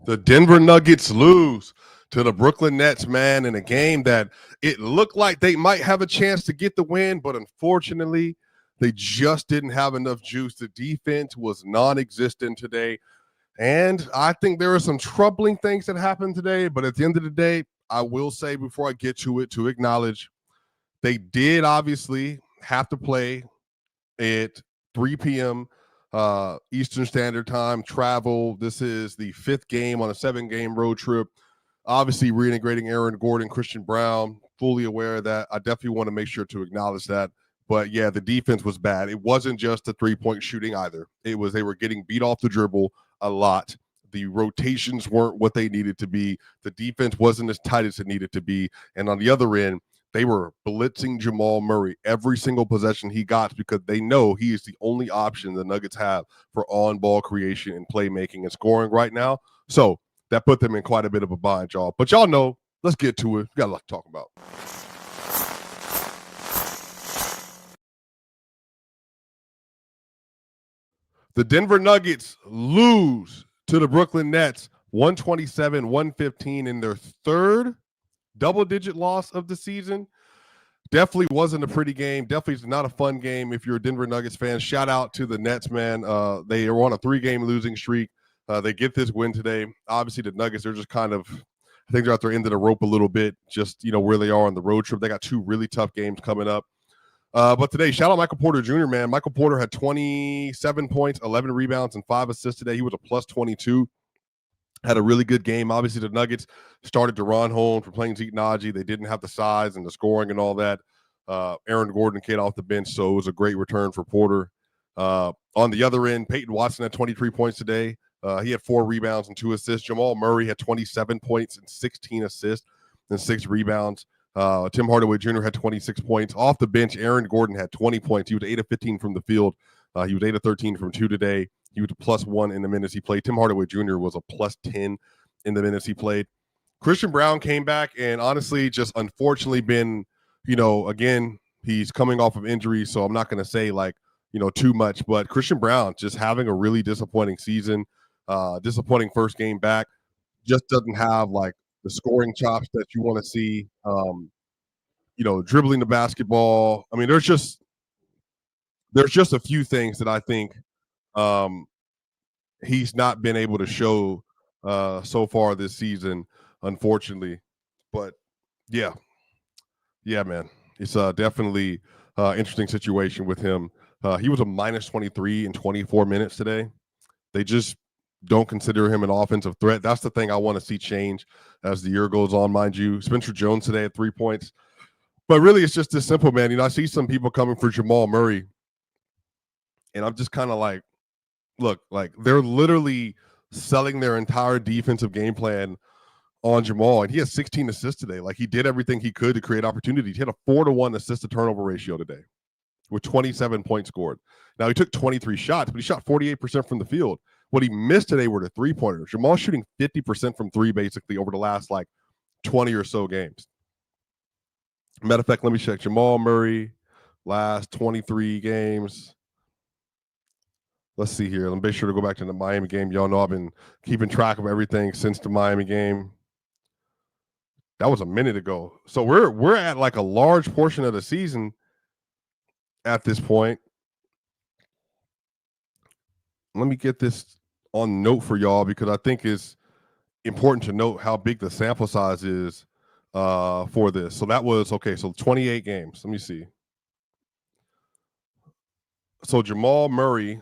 The Denver Nuggets lose to the Brooklyn Nets, man, in a game that it looked like they might have a chance to get the win, but unfortunately, they just didn't have enough juice. The defense was non-existent today, and I think there are some troubling things that happened today, but at the end of the day, I will say before I get to it, to acknowledge they did obviously have to play at 3 p.m. Eastern Standard Time, travel. This is the 5th game on a 7-game road trip. Obviously, reintegrating Aaron Gordon, Christian Braun, fully aware of that. I definitely want to make sure to acknowledge that. But yeah, the defense was bad. It wasn't just the 3-point shooting either. It was they were getting beat off the dribble a lot. The rotations weren't what they needed to be. The defense wasn't as tight as it needed to be. And on the other end, they were blitzing Jamal Murray every single possession he got because they know he is the only option the Nuggets have for on-ball creation and playmaking and scoring right now. So that put them in quite a bit of a bind, y'all. But y'all know, let's get to it. We got a lot to talk about. The Denver Nuggets lose to the Brooklyn Nets 127-115 in their 3rd double-digit loss of the season. Definitely wasn't a pretty game. Definitely not a fun game if you're a Denver Nuggets fan. Shout out to the Nets, man. They are on a 3-game losing streak. They get this win today. Obviously, the Nuggets, they're just kind of, I think they're out their end of the rope a little bit, just, where they are on the road trip. They got 2 really tough games coming up. But today, shout out Michael Porter Jr., man. Michael Porter had 27 points, 11 rebounds, and 5 assists today. He was a plus 22. Had a really good game. Obviously, the Nuggets started Deron Holmes for playing Zeke Naji. They didn't have the size and the scoring and all that. Aaron Gordon came off the bench, so it was a great return for Porter. On the other end, Peyton Watson had 23 points today. He had 4 rebounds and 2 assists. Jamal Murray had 27 points and 16 assists and 6 rebounds. Tim Hardaway Jr. had 26 points. Off the bench, Aaron Gordon had 20 points. He was 8 of 15 from the field. He was 8 of 13 from 2 today. He was a plus 1 in the minutes he played. Tim Hardaway Jr. was a plus 10 in the minutes he played. Christian Braun came back and honestly just unfortunately been, again, he's coming off of injury, so I'm not going to say too much, but Christian Braun just having a really disappointing season, disappointing first game back, just doesn't have the scoring chops that you want to see, dribbling the basketball. I mean, there's just a few things that I think he's not been able to show so far this season, unfortunately. But yeah, man, it's definitely interesting situation with him. He was a minus 23 in 24 minutes today. They just don't consider him an offensive threat. That's the thing I want to see change as the year goes on, mind you. Spencer Jones today at 3 points. But really, it's just this simple, man. I see some people coming for Jamal Murray, and I'm just kind of look, they're literally selling their entire defensive game plan on Jamal, and he has 16 assists today. He did everything he could to create opportunities. He had a 4-to-1 assist-to-turnover ratio today with 27 points scored. Now, he took 23 shots, but he shot 48% from the field. What he missed today were the three-pointers. Jamal's shooting 50% from 3 basically over the last 20 or so games. Matter of fact, let me check. Jamal Murray, last 23 games. Let's see here. Let me make sure to go back to the Miami game. Y'all know I've been keeping track of everything since the Miami game. That was a minute ago. So we're at a large portion of the season at this point. Let me get this on note for y'all because I think it's important to note how big the sample size is for this. So that was, okay, so 28 games. Let me see. So Jamal Murray,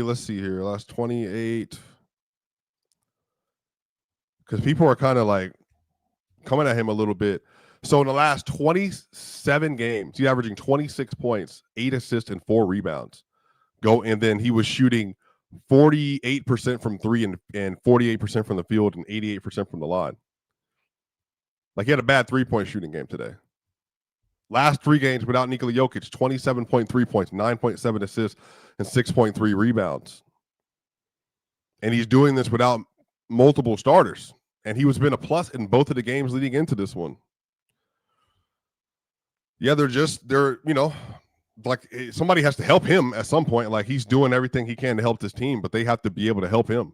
let's see here, last 28. Because people are kind of coming at him a little bit. So in the last 27 games, he's averaging 26 points, 8 assists, and 4 rebounds. And then he was shooting 48% from 3 and 48% from the field and 88% from the line. He had a bad 3-point shooting game today. Last 3 games without Nikola Jokic, 27.3 points, 9.7 assists, and 6.3 rebounds. And he's doing this without multiple starters. And he was been a plus in both of the games leading into this one. Yeah, they're like somebody has to help him at some point. Like he's doing everything he can to help this team, but they have to be able to help him.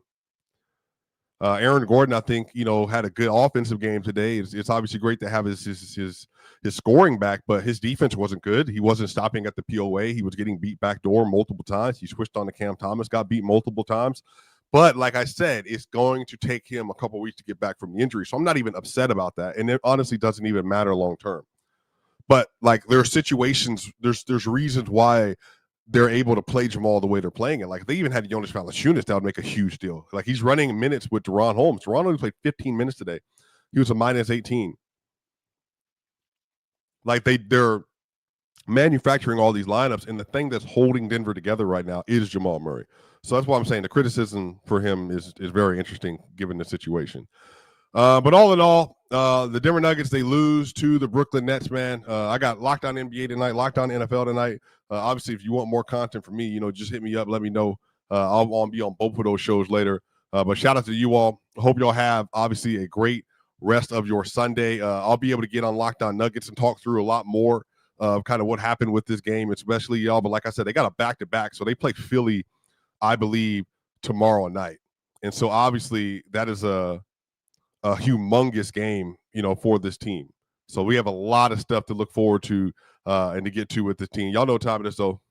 Aaron Gordon, I think, had a good offensive game today. It's obviously great to have his scoring back, but his defense wasn't good. He wasn't stopping at the POA. He was getting beat backdoor multiple times. He switched on to Cam Thomas, got beat multiple times. But like I said, it's going to take him a couple weeks to get back from the injury. So I'm not even upset about that. And it honestly doesn't even matter long term. But like there are situations, there's reasons why they're able to play Jamal the way they're playing it. Like if they even had Jonas Valanciunas, that would make a huge deal. Like he's running minutes with Deron Holmes. Deron only played 15 minutes today. He was a minus 18. Like they're manufacturing all these lineups, and the thing that's holding Denver together right now is Jamal Murray. So that's why I'm saying the criticism for him is very interesting given the situation. But all in all, the Denver Nuggets, they lose to the Brooklyn Nets, man. I got Locked On NBA tonight, Locked On NFL tonight. Obviously, if you want more content from me, just hit me up. Let me know. I'll be on both of those shows later. But shout out to you all. Hope you all have, obviously, a great rest of your Sunday. I'll be able to get on Locked On Nuggets and talk through a lot more of kind of what happened with this game, especially y'all. But like I said, they got a back-to-back. So they play Philly, I believe, tomorrow night. And so, obviously, that is a humongous game, for this team. So we have a lot of stuff to look forward to and to get to with this team. Y'all know what time it is, though.